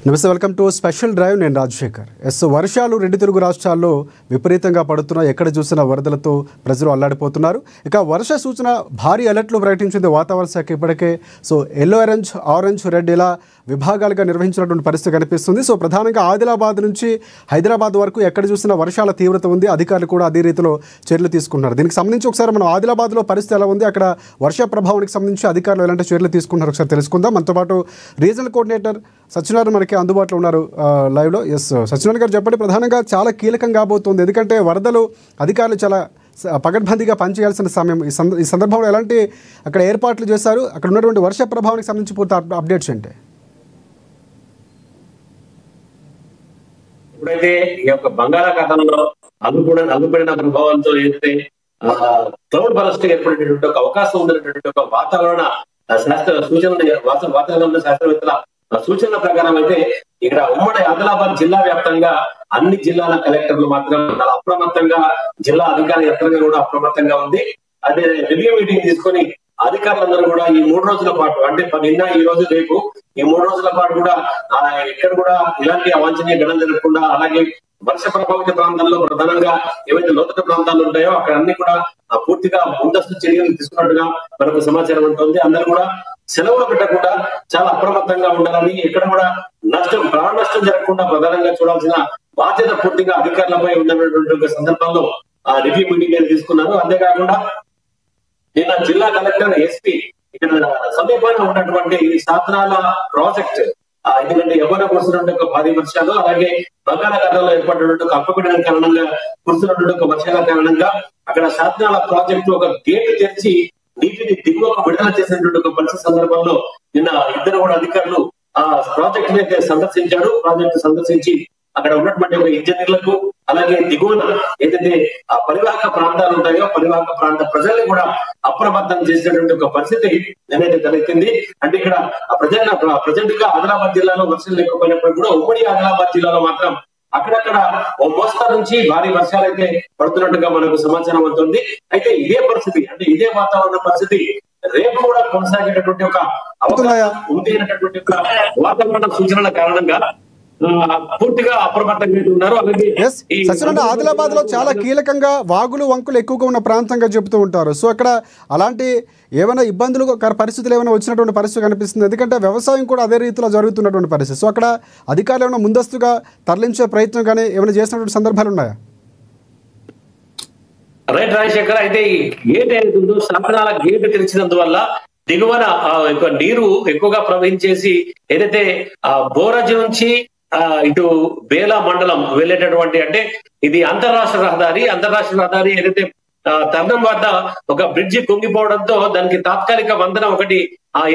నమస్తే, welcome to special drive. నేను రాజశేఖర్. వర్షాలు రెండు తెలుగు రాష్ట్రాల్లో విపరీతంగా పడుతున్నాయి. ఎక్కడ చూసినా వరదలతో ప్రజలు అల్లాడిపోతున్నారు. ఇక వర్ష సూచన భారీ అలర్ట్లు ప్రకటించింది వాతావరణ శాఖ ఇప్పటికే. ఎల్లో ఆరెంజ్ రెడ్ ఇలా విభాగాలుగా నిర్వహించినటువంటి పరిస్థితి కనిపిస్తుంది. ప్రధానంగా ఆదిలాబాద్ నుంచి హైదరాబాద్ వరకు ఎక్కడ చూసినా వర్షాల తీవ్రత ఉంది. అధికారులు కూడా అదే రీతిలో చర్యలు తీసుకుంటున్నారు. దీనికి సంబంధించి ఒకసారి మనం ఆదిలాబాద్లో పరిస్థితి ఎలా ఉంది, అక్కడ వర్ష ప్రభావానికి సంబంధించి అధికారులు ఎలాంటి చర్యలు తీసుకుంటున్నారు ఒకసారి తెలుసుకుందాం. మనతో పాటు రీజనల్ కోఆర్డినేటర్ సత్యనారాయణ మనకి అందుబాటులో ఉన్నారు లైవ్లో. సత్యనారాయణ గారు చెప్పండి, ప్రధానంగా చాలా కీలకం కాబోతుంది. ఎందుకంటే వరదలు అధికారులు చాలా పకడ్బందీగా పనిచేయాల్సిన సమయం. ఈ సందర్భంలో ఎలాంటి అక్కడ ఏర్పాట్లు చేశారు, అక్కడ ఉన్నటువంటి వర్ష ప్రభావానికి సంబంధించి పూర్తి అప్డేట్స్ ఏంటి? ఇప్పుడైతే ఈ యొక్క బంగాళాఖాతంలో అల్లుపడిన ప్రభావంతో ఏదైతే క్లౌడ్ బరస్ట్ ఏర్పడేటువంటి ఒక అవకాశం ఉన్నటువంటి ఒక వాతావరణ శాస్త్రవేత్తల సూచనల ప్రకారం అయితే ఇక్కడ ఉమ్మడి ఆదిలాబాద్ జిల్లా వ్యాప్తంగా అన్ని జిల్లాల కలెక్టర్లు మాత్రం చాలా అప్రమత్తంగా, జిల్లా అధికార యంత్రాంగం కూడా అప్రమత్తంగా ఉంది. అదే రివ్యూ మీటింగ్ తీసుకొని అధికారులందరూ కూడా ఈ 3 రోజుల పాటు, అంటే నిన్న, ఈ రోజు, రేపు, ఈ 3 రోజుల పాటు కూడా ఇక్కడ కూడా ఇలాంటి అవాంఛనీయ ఘటనలు జరగకుండా, అలాగే వర్ష ప్రభావిత ప్రాంతాల్లో ప్రధానంగా ఏవైతే లోతట్టు ప్రాంతాలు ఉంటాయో అక్కడ అన్ని కూడా పూర్తిగా ముందస్తు చర్యలు తీసుకున్నట్టుగా మనకు సమాచారం ఉంటుంది. అందరూ కూడా సెలవులు పెట్టకుండా చాలా అప్రమత్తంగా ఉండాలని, ఎక్కడ కూడా ప్రాణ నష్టం జరగకుండా ప్రధానంగా చూడాల్సిన బాధ్యత పూర్తిగా అధికారులపై ఉన్నటువంటి సందర్భంలో రివ్యూ మీటింగ్ తీసుకున్నారు. అంతేకాకుండా నిన్న జిల్లా కలెక్టర్, ఎస్పీ ఇక్కడ సమీపాన ఉన్నటువంటి సాధనాల ప్రాజెక్ట్, ఎందుకంటే ఎవరైనా కురుస్తున్నట్టు ఒక భారీ వర్షాలు, అలాగే బంగాళాఖాతంలో ఏర్పడినట్టు అల్పపీడనం కారణంగా కురుస్తున్నటువంటి ఒక వర్షాల కారణంగా అక్కడ సాధనాల ప్రాజెక్టు ఒక గేటు తెరిచి నీటిని దిగువకు విడుదల చేసినటువంటి ఒక పరిస్థితి సందర్భంలో నిన్న ఇద్దరు కూడా అధికారులు ఆ ప్రాజెక్ట్ అయితే సందర్శించారు. ప్రాజెక్టు సందర్శించి అక్కడ ఉన్నటువంటి ఒక ఇంజనీర్లకు, అలాగే దిగువన ఏదైతే ఆ పరివాహక ప్రాంతాలు ఉంటాయో పరివాహక ప్రాంత ప్రజల్ని కూడా అప్రమత్తం చేసినటువంటి ఒక పరిస్థితి ఏదైతే తలెత్తింది. అంటే ఇక్కడ ప్రజెంట్ గా ఆదిలాబాద్ జిల్లాలో వర్షాలు లేకపోయినప్పుడు కూడా ఉమ్మడి ఆదిలాబాద్ జిల్లాలో మాత్రం అక్కడక్కడ ఓ మోస్తరు నుంచి భారీ వర్షాలు అయితే పడుతున్నట్టుగా మనకు సమాచారం అవుతుంది. అయితే ఇదే పరిస్థితి, అంటే ఇదే వాతావరణ పరిస్థితి రేపు కూడా కొనసాగేటటువంటి ఒక అవకాశం ఉంది అనేటటువంటి ఒక వాతావరణ సూచనల కారణంగా పూర్తిగా అప్రమత్తంగా ఉన్నారు. అలాగే ఆదిలాబాద్ లో చాలా కీలకంగా వాగులు వంకులు ఎక్కువగా ఉన్న ప్రాంతంగా చెబుతూ ఉంటారు. అక్కడ అలాంటి ఏమైనా ఇబ్బందులు పరిస్థితులు ఏమైనా వచ్చినటువంటి పరిస్థితి కనిపిస్తుంది. ఎందుకంటే వ్యవసాయం కూడా అదే రీతిలో జరుగుతున్నటువంటి పరిస్థితి. అక్కడ అధికారులు ఏమైనా ముందస్తుగా తరలించే ప్రయత్నం కానీ ఏమైనా చేసినటువంటి సందర్భాలు ఉన్నాయా? రైట్ రాజశేఖర్, అయితే ఈ గేట్ ఏదైతుందో సాధనాల గేట్ తెరిచినందువల్ల దిగువన నీరు ఎక్కువగా ప్రవహించేసి ఏదైతే బోరజ్ నుంచి ఇటు బేలా మండలం వెళ్ళేటటువంటి, అంటే ఇది అంతర్రాష్ట్ర రహదారి ఏదైతే తరుణం వద్ద ఒక బ్రిడ్జి కుంగిపోవడంతో దానికి తాత్కాలిక వంతెన ఒకటి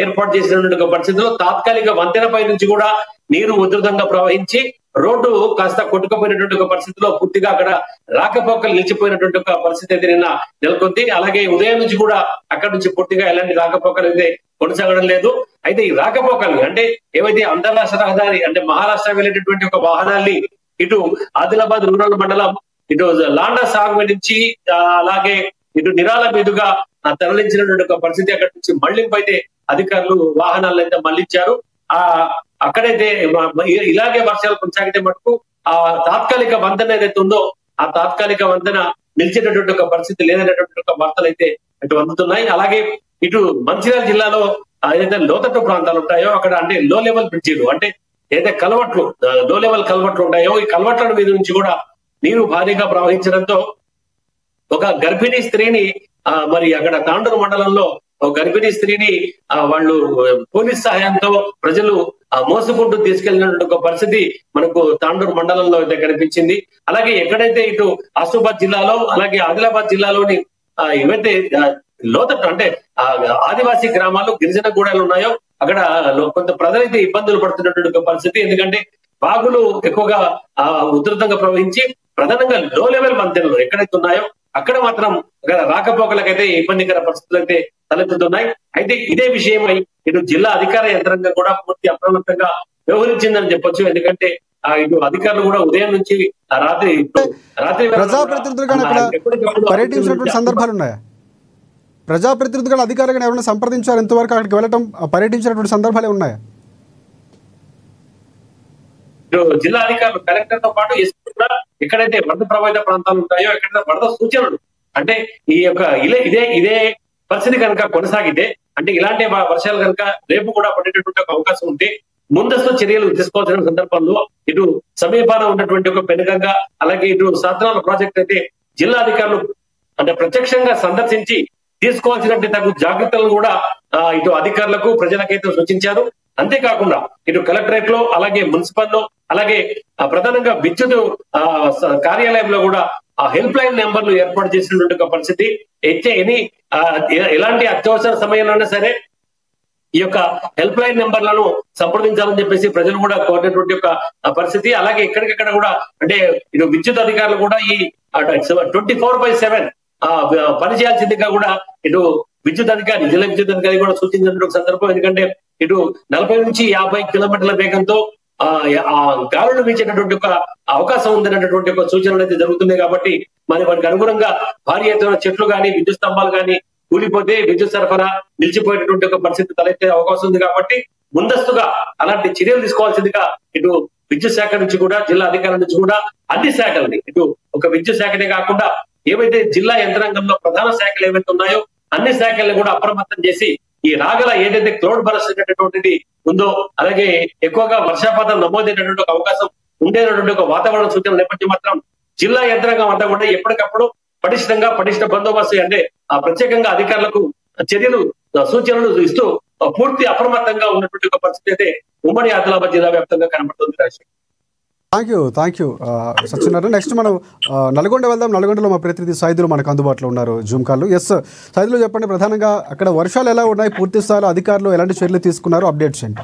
ఏర్పాటు చేసినటువంటి పరిస్థితిలో తాత్కాలిక వంతెనపై నుంచి కూడా నీరు ఉధృతంగా ప్రవహించి రోడ్డు కాస్త కొట్టుకుపోయినటువంటి ఒక పరిస్థితిలో పూర్తిగా అక్కడ రాకపోకలు నిలిచిపోయినటువంటి ఒక పరిస్థితి అయితే నిన్న నెలకొంది. అలాగే ఉదయం నుంచి కూడా అక్కడ నుంచి పూర్తిగా ఎలాంటి రాకపోకలు అయితే కొనసాగడం లేదు. అయితే ఈ రాకపోకలు అంటే ఏవైతే అంతర్రాష్ట్ర రహదారి, అంటే మహారాష్ట్ర వెళ్ళేటటువంటి ఒక వాహనాల్ని ఇటు ఆదిలాబాద్ రూరల్ మండలం ఇటు లాండా సాగు నుంచి అలాగే ఇటు నిరాల మీదుగా తరలించినటువంటి ఒక పరిస్థితి, అక్కడి నుంచి మళ్లింపు అయితే అధికారులు వాహనాలను అయితే మళ్లించారు. అక్కడైతే ఇలాగే వర్షాలు కొనసాగితే మటుకు ఆ తాత్కాలిక వంతెన ఏదైతే ఉందో ఆ తాత్కాలిక వంతెన నిలిచేటటువంటి ఒక పరిస్థితి లేదనేటువంటి ఒక వార్తలు అయితే ఇటు అందుతున్నాయి. అలాగే ఇటు మంచిర్యాల జిల్లాలో ఏదైతే లోతట్టు ప్రాంతాలు ఉంటాయో అక్కడ, అంటే లో లెవెల్ బ్రిడ్జీలు, అంటే ఏదైతే లో లెవెల్ కల్వర్ట్లు ఉంటాయో ఈ కల్వర్ట్ల మీద నుంచి కూడా నీరు భారీగా ప్రవహించడంతో ఒక గర్భిణీ స్త్రీని మరి అక్కడ తాండూరు మండలంలో ఒక గర్భిణీ స్త్రీని వాళ్ళు పోలీస్ సహాయంతో ప్రజలు మోసుకుంటూ తీసుకెళ్లినటువంటి ఒక పరిస్థితి మనకు తాండూరు మండలంలో అయితే కనిపించింది. అలాగే ఎక్కడైతే ఇటు ఆసిఫాబాద్ జిల్లాలో అలాగే ఆదిలాబాద్ జిల్లాలోని ఏవైతే లోతట్టు, అంటే ఆదివాసీ గ్రామాలు, గిరిజన గూడాలు ఉన్నాయో అక్కడ కొంత ప్రజలైతే ఇబ్బందులు పడుతున్నటువంటి ఒక పరిస్థితి. ఎందుకంటే వాగులు ఎక్కువగా ఉధృతంగా ప్రవహించి ప్రధానంగా లో లెవెల్ వంతెనలు ఎక్కడైతే ఉన్నాయో అక్కడ మాత్రం రాకపోకలకైతే ఇబ్బందికర పరిస్థితులు అయితే తలెత్తుతున్నాయి. అయితే ఇదే విషయమై ఇటు జిల్లా అధికార యంత్రాంగం కూడా పూర్తి అప్రమత్తంగా వ్యవహరించిందని చెప్పొచ్చు. ఎందుకంటే ఇటు అధికారులు కూడా ఉదయం నుంచి రాత్రి ప్రజాప్రతినిధులుగా పర్యటించినటువంటి సందర్భాలు ఉన్నాయా? ప్రజాప్రతినిధులు అధికారులను ఎవరైనా సంప్రదించారు? ఇంతవరకు అక్కడికి వెళ్ళటం, పర్యటించినటువంటి సందర్భాలే ఉన్నాయా? ఇటు జిల్లా అధికారులు కలెక్టర్ తో పాటు ఎస్పీ కూడా ఎక్కడైతే వరద ప్రభావిత ప్రాంతాలు ఉంటాయో ఎక్కడైతే వరద సూచనలు అంటే ఈ యొక్క ఇదే పరిస్థితి కనుక కొనసాగితే అంటే ఇలాంటి వర్షాలు కనుక రేపు కూడా పడేటటువంటి ఒక అవకాశం ఉంటే ముందస్తు చర్యలు తీసుకోవాల్సిన సందర్భంలో ఇటు సమీపాన ఉన్నటువంటి ఒక పెనుగంగ అలాగే ఇటు సాధనాల ప్రాజెక్ట్ అయితే జిల్లా అధికారులు అంటే ప్రత్యక్షంగా సందర్శించి తీసుకోవాల్సినటువంటి తగు జాగ్రత్తలను కూడా ఇటు అధికారులకు ప్రజలకైతే సూచించారు. అంతేకాకుండా ఇటు కలెక్టరేట్ లో అలాగే మున్సిపల్ లో అలాగే ప్రధానంగా విద్యుత్ కార్యాలయంలో కూడా ఆ హెల్ప్ లైన్ నెంబర్లు ఏర్పాటు చేసినటువంటి ఒక పరిస్థితి అయితే ఎలాంటి అత్యవసర సమయంలోనే సరే ఈ యొక్క హెల్ప్ లైన్ నెంబర్లను సంప్రదించాలని చెప్పేసి ప్రజలు కూడా కోరినటువంటి ఒక పరిస్థితి. అలాగే ఎక్కడికక్కడ కూడా అంటే ఇటు విద్యుత్ అధికారులు కూడా ఈ 24/7 పనిచేయాల్సిందిగా కూడా ఇటు విద్యుత్ అధికారి జిల్లా విద్యుత్ అధికారి కూడా సూచించిన సందర్భం. ఎందుకంటే ఇటు 40 నుంచి 50 కిలోమీటర్ల వేగంతో గాలులు వీచేటటువంటి ఒక అవకాశం ఉందనేటటువంటి ఒక సూచనలు అయితే జరుగుతున్నాయి. కాబట్టి మరి వాటికి అనుగుణంగా భారీ ఎత్తున చెట్లు కానీ విద్యుత్ స్తంభాలు కానీ కూలిపోతే విద్యుత్ సరఫరా నిలిచిపోయేటటువంటి ఒక పరిస్థితి తలెత్తే అవకాశం ఉంది. కాబట్టి ముందస్తుగా అలాంటి చర్యలు తీసుకోవాల్సిందిగా ఇటు విద్యుత్ శాఖ నుంచి కూడా జిల్లా అధికారుల నుంచి కూడా అన్ని శాఖలని ఇటు ఒక విద్యుత్ శాఖనే కాకుండా ఏవైతే జిల్లా యంత్రాంగంలో ప్రధాన శాఖలు ఏవైతే ఉన్నాయో అన్ని శాఖల్ని కూడా అప్రమత్తం చేసి ఈ రాగల ఏదైతే క్లౌడ్ బరస్ట్ అనేటటువంటిది ఉందో అలాగే ఎక్కువగా వర్షపాతం నమోదైనటువంటి ఒక అవకాశం ఉండేటటువంటి ఒక వాతావరణ సూచన నేపథ్యం మాత్రం జిల్లా యంత్రాంగం అంతా కూడా ఎప్పటికప్పుడు పటిష్ట బందోబస్తు అంటే ప్రత్యేకంగా అధికారులకు చర్యలు సూచనలు ఇస్తూ పూర్తి అప్రమత్తంగా ఉన్నటువంటి ఒక పరిస్థితి అయితే ఉమ్మడి ఆదిలాబాద్ జిల్లా వ్యాప్తంగా కనబడుతుంది. Thank you Satyanarayana. నెక్స్ట్ మనం నల్గొండ వెళ్దాం. నల్గొండలో మా ప్రతినిధి సైదులు మనకు అందుబాటులో ఉన్నారు జూమ్ కాల్లో. ఎస్ సైదులు చెప్పండి, ప్రధానంగా అక్కడ వర్షాలు ఎలా ఉన్నాయి, పూర్తి స్థాయిలో అధికారులు ఎలాంటి చర్యలు తీసుకున్నారు, అప్డేట్స్ ఏంటి?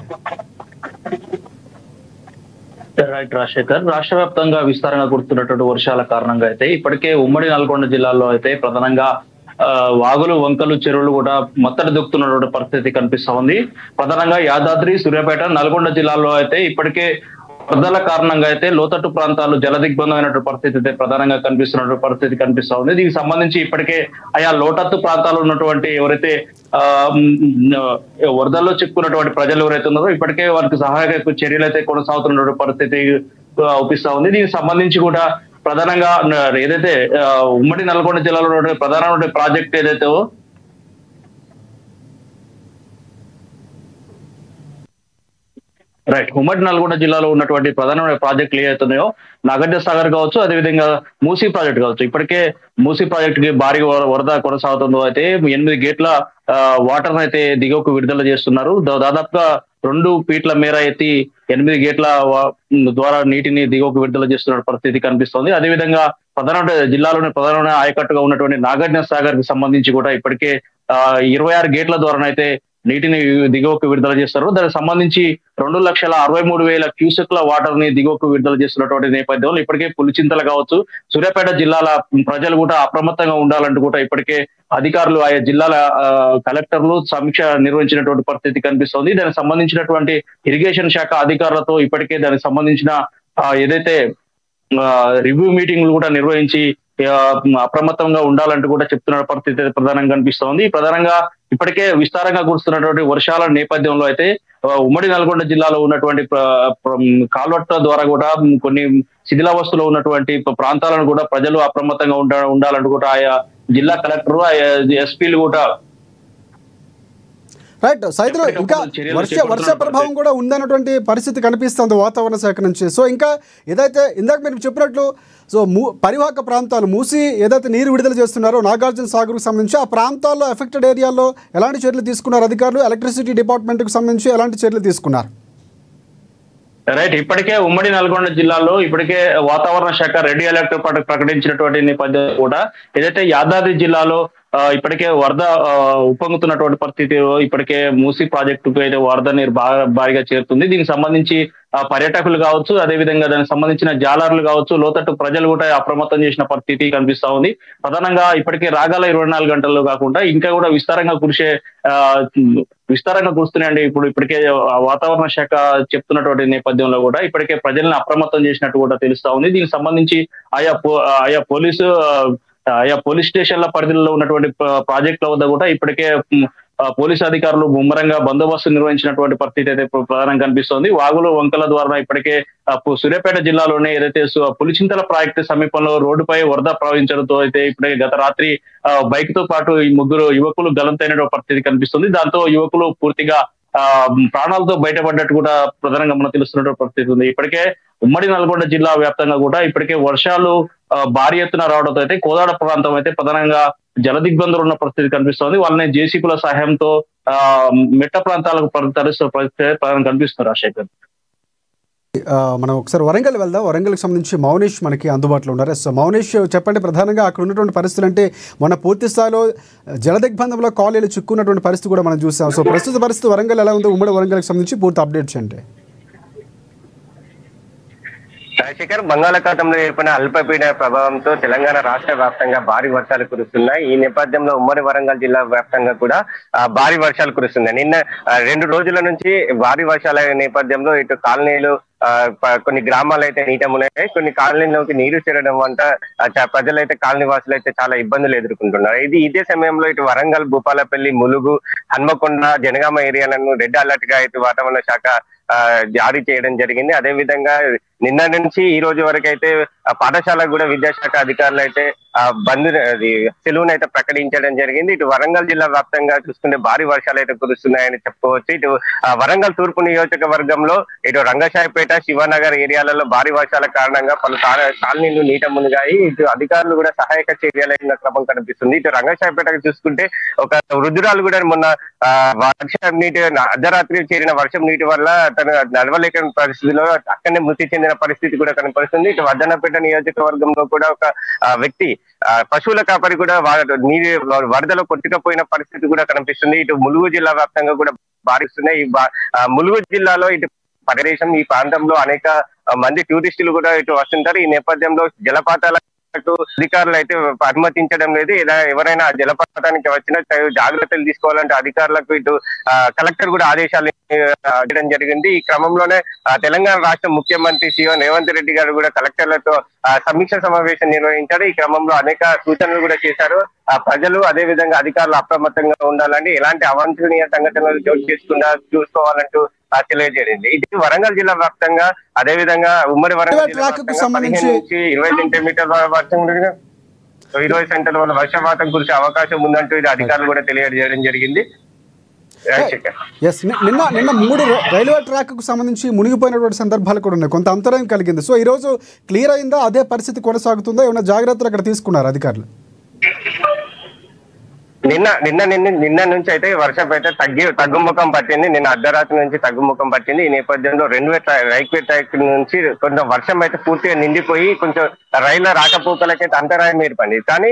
రైట్ రాజశేఖర్, రాష్ట్ర వ్యాప్తంగా విస్తారంగా కురుస్తున్నటువంటి వర్షాల కారణంగా అయితే ఇప్పటికే ఉమ్మడి నల్గొండ జిల్లాలో అయితే ప్రధానంగా వాగులు వంకలు చెరువులు కూడా మత్తడి దొక్కుతున్నటువంటి పరిస్థితి కనిపిస్తా ఉంది. ప్రధానంగా యాదాద్రి సూర్యాపేట నల్గొండ జిల్లాలో అయితే ఇప్పటికే వరదల కారణంగా అయితే లోతట్టు ప్రాంతాలు జలదిగ్బంధమైనటువంటి పరిస్థితి అయితే ప్రధానంగా కనిపిస్తున్నటువంటి పరిస్థితి కనిపిస్తా ఉంది. దీనికి సంబంధించి ఇప్పటికే ఆయా లోతట్టు ప్రాంతాలు ఉన్నటువంటి ఎవరైతే వరదల్లో చిక్కున్నటువంటి ప్రజలు ఎవరైతే ఉన్నారో ఇప్పటికే వారికి సహాయక చర్యలు అయితే కొనసాగుతున్నటువంటి పరిస్థితి అవుపిస్తా ఉంది. దీనికి సంబంధించి కూడా ప్రధానంగా ఏదైతే ఉమ్మడి నల్గొండ జిల్లాలో ప్రధానమైన ప్రాజెక్ట్ ఏదైతే ఉమ్మడి నల్గొండ జిల్లాలో ఉన్నటువంటి ప్రధానమైన ప్రాజెక్టులు ఏవైతున్నాయో నాగార్జున సాగర్ కావచ్చు, అదేవిధంగా మూసీ ప్రాజెక్ట్ కావచ్చు. ఇప్పటికే మూసీ ప్రాజెక్ట్ కి భారీ వరద కొనసాగుతుందో అయితే 8 గేట్ల వాటర్ అయితే దిగువకు విడుదల చేస్తున్నారు. దాదాపుగా 2 ఫీట్ల మేర ఎత్తి 8 గేట్ల ద్వారా నీటిని దిగువకు విడుదల చేస్తున్న పరిస్థితి కనిపిస్తోంది. అదేవిధంగా జిల్లాలోని ప్రధానమైన ఆయకట్టుగా ఉన్నటువంటి నాగార్జున సాగర్ కి సంబంధించి కూడా ఇప్పటికే 26 గేట్ల ద్వారానైతే నీటిని దిగువకు విడుదల చేస్తారు. దానికి సంబంధించి 2,63,000 క్యూసెక్ల వాటర్ ని దిగువకు విడుదల చేస్తున్నటువంటి నేపథ్యంలో ఇప్పటికే పులిచింతలు కావచ్చు, సూర్యాపేట జిల్లాల ప్రజలు కూడా అప్రమత్తంగా ఉండాలంటూ కూడా ఇప్పటికే అధికారులు ఆయా జిల్లాల కలెక్టర్లు సమీక్ష నిర్వహించినటువంటి పరిస్థితి కనిపిస్తోంది. దానికి సంబంధించినటువంటి ఇరిగేషన్ శాఖ అధికారులతో ఇప్పటికే దానికి సంబంధించిన ఏదైతే రివ్యూ మీటింగ్లు కూడా నిర్వహించి అప్రమత్తంగా ఉండాలంటూ కూడా చెప్తున్న పరిస్థితి ప్రధానంగా కనిపిస్తోంది. ప్రధానంగా ఇప్పటికే విస్తారంగా కురుస్తున్నటువంటి వర్షాల నేపథ్యంలో అయితే ఉమ్మడి నల్గొండ జిల్లాలో ఉన్నటువంటి కాల్వట్ల ద్వారా కూడా కొన్ని శిథిలావస్థలో ఉన్నటువంటి ప్రాంతాలను కూడా ప్రజలు అప్రమత్తంగా ఉండాలంటూ కూడా ఆయా జిల్లా కలెక్టర్ ఆయా ఎస్పీలు కూడా రైట్. సైదులు ఇంకా వర్ష ప్రభావం కూడా ఉందన్నటువంటి పరిస్థితి కనిపిస్తుంది వాతావరణ శాఖ నుంచి. సో ఇంకా ఏదైతే ఇందాక మీరు చెప్పినట్లు సో పరివాహక ప్రాంతాలు మూసి ఏదైతే నీరు విడుదల చేస్తున్నారో నాగార్జున సాగర్కు సంబంధించి ఆ ప్రాంతాల్లో ఎఫెక్టెడ్ ఏరియాల్లో ఎలాంటి చర్యలు తీసుకున్నారు అధికారులు? ఎలక్ట్రిసిటీ డిపార్ట్మెంట్కి సంబంధించి ఎలాంటి చర్యలు తీసుకున్నారు? రైట్, ఇప్పటికే ఉమ్మడి నల్గొండ జిల్లాలో ఇప్పటికే వాతావరణ శాఖ రెడ్ అలర్ట్ ప్రకటించినటువంటి నేపథ్యంలో కూడా ఏదైతే యాదాద్రి జిల్లాలో ఇప్పటికే వరద ఉప్పొంగుతున్నటువంటి పరిస్థితి ఇప్పటికే మూసీ ప్రాజెక్టుకు అయితే వరద నీరు భారీగా చేరుతుంది. దీనికి సంబంధించి పర్యాటకులు కావచ్చు, అదేవిధంగా దానికి సంబంధించిన జాలర్లు కావచ్చు, లోతట్టు ప్రజలు కూడా అప్రమత్తం చేసిన పరిస్థితి కనిపిస్తా ఉంది. ప్రధానంగా ఇప్పటికే రాగల 24 గంటల్లో కాకుండా ఇంకా కూడా విస్తారంగా కురుస్తున్నాయండి. ఇప్పటికే వాతావరణ శాఖ చెప్తున్నటువంటి నేపథ్యంలో కూడా ఇప్పటికే ప్రజల్ని అప్రమత్తం చేసినట్టు కూడా తెలుస్తా ఉంది. దీనికి సంబంధించి ఆయా పోలీస్ స్టేషన్ల పరిధిలో ఉన్నటువంటి ప్రాజెక్టుల వద్ద కూడా ఇప్పటికే పోలీసు అధికారులు ముమ్మరంగా బందోబస్తు నిర్వహించినటువంటి పరిస్థితి అయితే ప్రధానంగా కనిపిస్తోంది. వాగులు వంకల ద్వారా ఇప్పటికే సూర్యాపేట జిల్లాలోనే ఏదైతే పులిచింతల ప్రాజెక్టు సమీపంలో రోడ్డుపై వరద ప్రవహించడంతో అయితే ఇప్పుడే గత రాత్రి బైక్ తో పాటు ఈ ముగ్గురు యువకులు గలంతైన పరిస్థితి కనిపిస్తుంది. దాంతో యువకులు పూర్తిగా ప్రాణాలతో బయటపడ్డట్టు కూడా ప్రధానంగా మనం తెలుస్తున్న పరిస్థితి ఉంది. ఇప్పటికే ఉమ్మడి నల్గొండ జిల్లా వ్యాప్తంగా కూడా ఇప్పటికే వర్షాలు భారీ ఎత్తున రావడంతో అయితే కోదాడ ప్రాంతం అయితే ప్రధానంగా జల దిగ్బంధులు ఉన్న పరిస్థితి కనిపిస్తోంది. వాళ్ళని జేసీబీల సహాయంతో మెట్ట ప్రాంతాలకు తరలిస్తున్న పరిస్థితి కనిపిస్తున్నారు. రాజశేఖర్, మనం ఒకసారి వరంగల్ వెళ్దాం. వరంగల్కి సంబంధించి మౌనేష్ మనకి అందుబాటులో ఉన్నారు. సో మౌనేష్, చెప్పండి, ప్రధానంగా అక్కడ ఉన్నటువంటి పరిస్థితులు అంటే మన పూర్తి స్థాయిలో జల దిగ్బంధంలో కాలనీలు చిక్కున్నటువంటి పరిస్థితి కూడా మనం చూసాం. సో ప్రస్తుత పరిస్థితి వరంగల్ ఎలా ఉందో, ఉమ్మడి వరంగల్కి సంబంధించి పూర్తి అప్డేట్స్ అంటే? రాజశేఖర్, బంగాళాఖాతంలో ఏర్పడిన అల్పపీడన ప్రభావంతో తెలంగాణ రాష్ట్ర వ్యాప్తంగా భారీ వర్షాలు కురుస్తున్నాయి. ఈ నేపథ్యంలో ఉమ్మడి వరంగల్ జిల్లా వ్యాప్తంగా కూడా భారీ వర్షాలు కురుస్తున్నాయి. నిన్న 2 రోజుల నుంచి భారీ వర్షాల నేపథ్యంలో ఇటు కాలనీలు కొన్ని గ్రామాలు అయితే నీట మునిగాయి. కొన్ని కాలనీలోకి నీరు చేరడం వంట ప్రజలైతే కాలనీ వాసులు అయితే చాలా ఇబ్బందులు ఎదుర్కొంటున్నారు. ఇదే సమయంలో ఇటు వరంగల్, భూపాలపల్లి, ములుగు, హన్మకొండ, జనగామ ఏరియాలను రెడ్ అలర్ట్ గా ఇటు వాతావరణ శాఖ జారీ చేయడం జరిగింది. అదే విధంగా నిన్న నుంచి ఈ రోజు వరకు అయితే పాఠశాలకు కూడా విద్యాశాఖ అధికారులు అయితే బంద్ సెలవును అయితే ప్రకటించడం జరిగింది. ఇటు వరంగల్ జిల్లా వ్యాప్తంగా చూసుకుంటే భారీ వర్షాలు అయితే కురుస్తున్నాయని చెప్పుకోవచ్చు. ఇటు వరంగల్ తూర్పు నియోజకవర్గంలో ఇటు రంగశాయపేట, శివనగర్ ఏరియాలలో భారీ వర్షాల కారణంగా పలు కాలనీలు నీట మునిగాయి. ఇటు అధికారులు కూడా సహాయక చర్యలైన క్రమం కనిపిస్తుంది. ఇటు రంగశాయపేటకు చూసుకుంటే ఒక వృద్ధురాలు కూడా మొన్న వర్షం నీటి అర్ధరాత్రి చేరిన వర్షం నీటి వల్ల తను నడవలేక పరిస్థితిలో అక్కడనే మృతి చెందిన పరిస్థితి కూడా కనపడుతుంది. ఇటు వర్ధన్నపేట నియోజకవర్గంలో కూడా ఒక వ్యక్తి పశువుల కాపరి కూడా వరదలో కొట్టుకపోయిన పరిస్థితి కూడా కనిపిస్తుంది. ఇటు ములుగు జిల్లా వ్యాప్తంగా కూడా భారీస్తున్నాయి. ములుగు జిల్లాలో ఇటు ప్రదేశం, ఈ ప్రాంతంలో అనేక మంది టూరిస్టులు కూడా ఇటు వస్తుంటారు. ఈ నేపథ్యంలో జలపాతాల అధికారులు అయితే అనుమతించడం లేదు. ఇలా ఎవరైనా జలపాతానికి వచ్చినా జాగ్రత్తలు తీసుకోవాలంటే అధికారులకు ఇటు కలెక్టర్ కూడా ఆదేశాలు ఇవ్వడం జరిగింది. ఈ క్రమంలోనే తెలంగాణ రాష్ట్ర ముఖ్యమంత్రి సీఎం రేవంత్ రెడ్డి గారు కూడా కలెక్టర్లతో సమీక్ష సమావేశం నిర్వహించారు. ఈ క్రమంలో అనేక సూచనలు కూడా చేశారు. ప్రజలు అదే విధంగా అధికారులు అప్రమత్తంగా ఉండాలంటే ఎలాంటి అవాంఛనీయ సంఘటనలు చోటు చేసుకుండా చూసుకోవాలంటూ తెలియజేరింది. ఇది వరంగల్ జిల్లా వ్యాప్తంగా అదే విధంగా ఉమ్మడి వరంగల్ జిల్లా 15 నుంచి 20 సెంటీమీటర్ల వర్షం 20 సెంటీమీటర్ల వర్షపాతం కురిసే అవకాశం ఉందంటూ ఇది అధికారులు కూడా తెలియజేయడం జరిగింది. నిన్న 3 రైల్వే ట్రాక్ కు సంబంధించి మునిగిపోయినటువంటి సందర్భాలు కూడా ఉన్నాయి. కొంత అంతరాయం కలిగింది. సో ఈ రోజు క్లియర్ అయిందా? అదే పరిస్థితి కొనసాగుతుందా? ఏమైనా జాగ్రత్తలు అక్కడ తీసుకున్నారు అధికారులు? నిన్న నుంచి అయితే వర్షం అయితే తగ్గుముఖం పట్టింది. నిన్న అర్ధరాత్రి నుంచి తగ్గుముఖం పట్టింది. ఈ నేపథ్యంలో రైల్వే ట్రాక్ నుంచి కొంచెం వర్షం అయితే పూర్తిగా నిండిపోయి కొంచెం రైళ్ల రాకపోకలకైతే అంతరాయం ఏర్పడింది. కానీ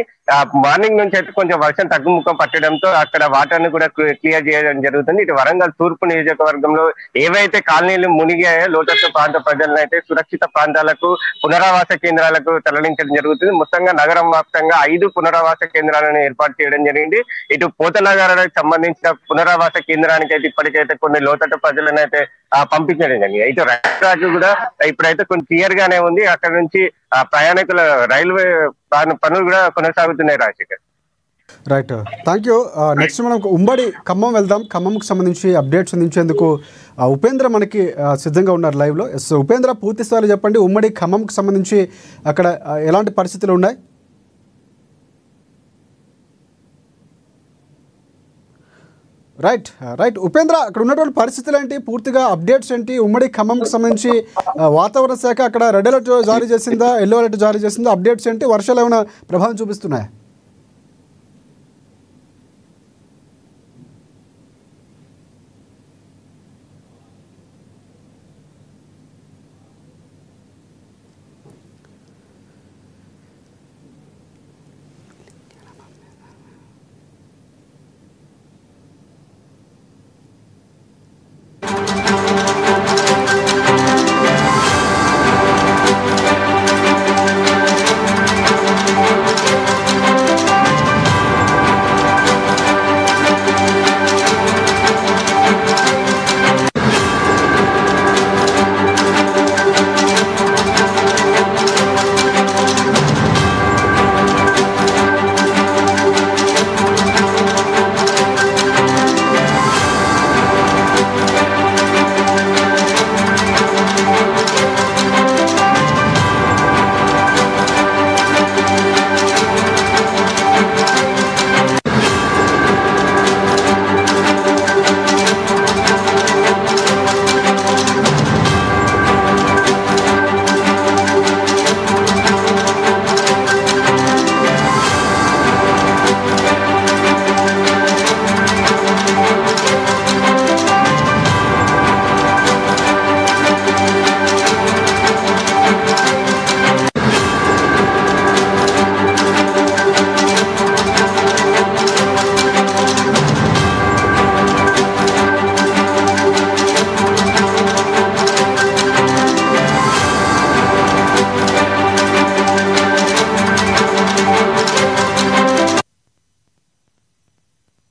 మార్నింగ్ నుంచి అయితే కొంచెం వర్షం తగ్గుముఖం పట్టడంతో అక్కడ వాటర్ ని కూడా క్లియర్ చేయడం జరుగుతుంది. ఇటు వరంగల్ తూర్పు నియోజకవర్గంలో ఏవైతే కాలనీలు మునిగాయో లోతట్టు ప్రాంత ప్రజలను అయితే సురక్షిత ప్రాంతాలకు, పునరావాస కేంద్రాలకు తరలించడం జరుగుతుంది. మొత్తంగా నగరం వ్యాప్తంగా 5 పునరావాస కేంద్రాలను ఏర్పాటు చేయడం జరిగింది. ఇటు పోతనగరానికి సంబంధించిన పునరావాస కేంద్రానికి అయితే ఇప్పటికైతే కొన్ని లోతట్టు ప్రజలను అయితే పంపించడం జరిగింది. అయితే రైలు కూడా ఇప్పుడైతే కొంచెం క్లియర్ గానే ఉంది. అక్కడ నుంచి ప్రయాణికుల రైల్వే పనులు కూడా కొనసాగుతున్నాయి. Rajasekhar, right, thank you. Next మనం ఉమ్మడి ఖమ్మం వెళ్దాం. ఖమ్మంకి సంబంధించి అప్డేట్స్ అందించేందుకు ఉపేంద్ర మనకి సిద్ధంగా ఉన్నారు లైవ్లో. సో ఉపేంద్ర, పూర్తి స్థాయిలో చెప్పండి, ఉమ్మడి ఖమ్మంకి సంబంధించి అక్కడ ఎలాంటి పరిస్థితులు ఉన్నాయి? రైట్ ఉపేంద్ర, అక్కడ ఉన్నటువంటి పరిస్థితులు ఏంటి, పూర్తిగా అప్డేట్స్ ఏంటి? ఉమ్మడి ఖమ్మంకి సంబంధించి వాతావరణ శాఖ అక్కడ రెడ్ అలర్ట్ జారీ చేసిందా, ఎల్లో అలర్ట్ జారీ చేసిందా? అప్డేట్స్ ఏంటి? వర్షాలు ఏమైనా ప్రభావం చూపిస్తున్నాయా?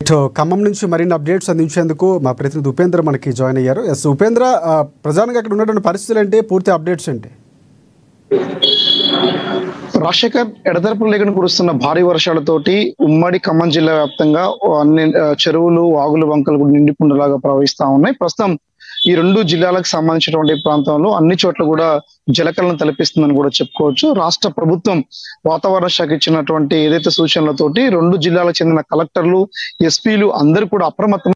రైట్, ఖమ్మం నుంచి మరిన్ని అప్డేట్స్ అందించేందుకు మా ప్రతినిధి ఉపేంద్ర మనకి జాయిన్ అయ్యారు. ఎస్ ఉపేంద్ర, ప్రధానంగా అక్కడ ఉన్నటువంటి పరిస్థితులు ఏంటి, పూర్తి అప్డేట్స్ ఏంటి? రాజశేఖర్, ఎడతెరపులు లేకుండా కురుస్తున్న భారీ వర్షాలతోటి ఉమ్మడి ఖమ్మం జిల్లా వ్యాప్తంగా అన్ని చెరువులు, వాగులు, వంకలు కూడా నిండిపుండలాగా ప్రవహిస్తా ఉన్నాయి. ప్రస్తుతం ఈ 2 జిల్లాలకు సంబంధించినటువంటి ప్రాంతంలో అన్ని చోట్ల కూడా జలకలను తలపిస్తుందని కూడా చెప్పుకోవచ్చు. రాష్ట్ర ప్రభుత్వం వాతావరణ శాఖ ఇచ్చినటువంటి ఏదైతే సూచనలతోటి 2 జిల్లాలకు చెందిన కలెక్టర్లు, ఎస్పీలు అందరూ కూడా అప్రమత్తం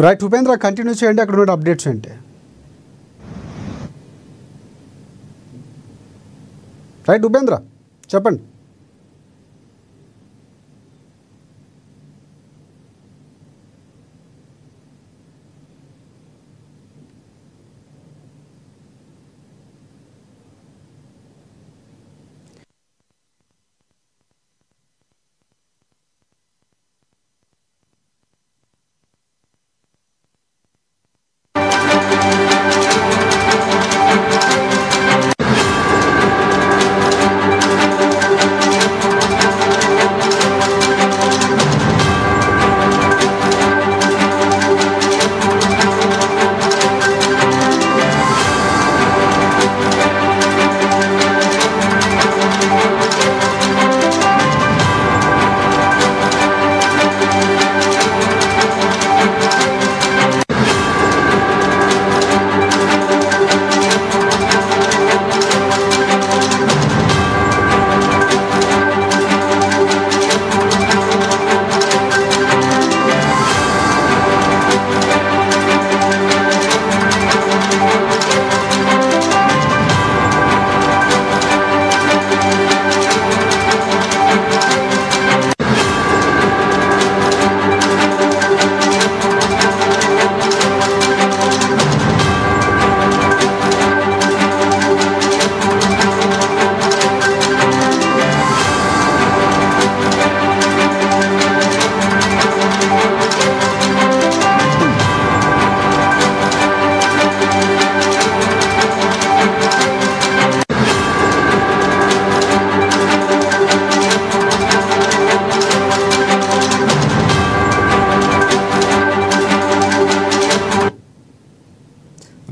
రైట్ ఉపేంద్ర, కంటిన్యూ చేయండి, అక్కడ ఉన్న అప్డేట్స్ ఏంటి? రైట్ ఉపేంద్ర, చెప్పండి.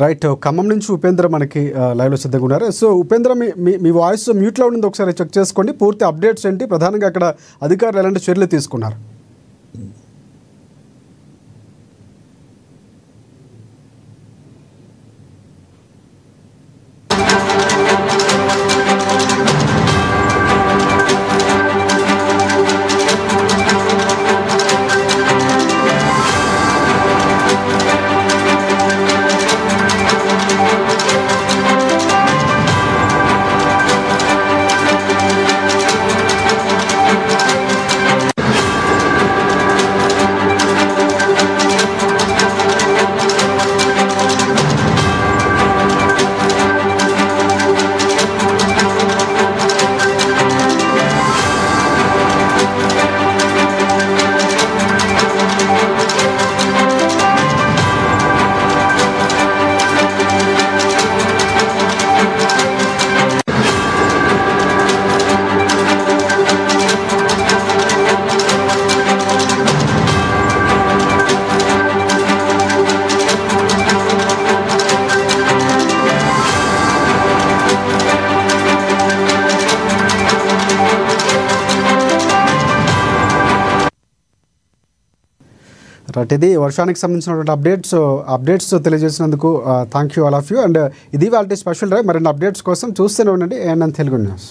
రైట్, ఖమ్మం నుంచి ఉపేంద్ర మనకి లైవ్లో సిద్ధంగా ఉన్నారు. సో ఉపేంద్ర, మీ వాయిస్ మ్యూట్లో ఉంది, ఒకసారి చెక్ చేసుకోండి. పూర్తి అప్డేట్స్ ఏంటి, ప్రధానంగా అక్కడ అధికారులు ఎలాంటి చర్యలు తీసుకున్నారు? రైట్, ఇది వర్షానికి సంబంధించినటువంటి అప్డేట్స్ తెలియజేసినందుకు thank you all of you. And ఇది వాళ్ళ స్పెషల్ డ్రైవ్. మరిన్ని అప్డేట్స్ కోసం చూస్తూనే ఉండండి ANN తెలుగు న్యూస్.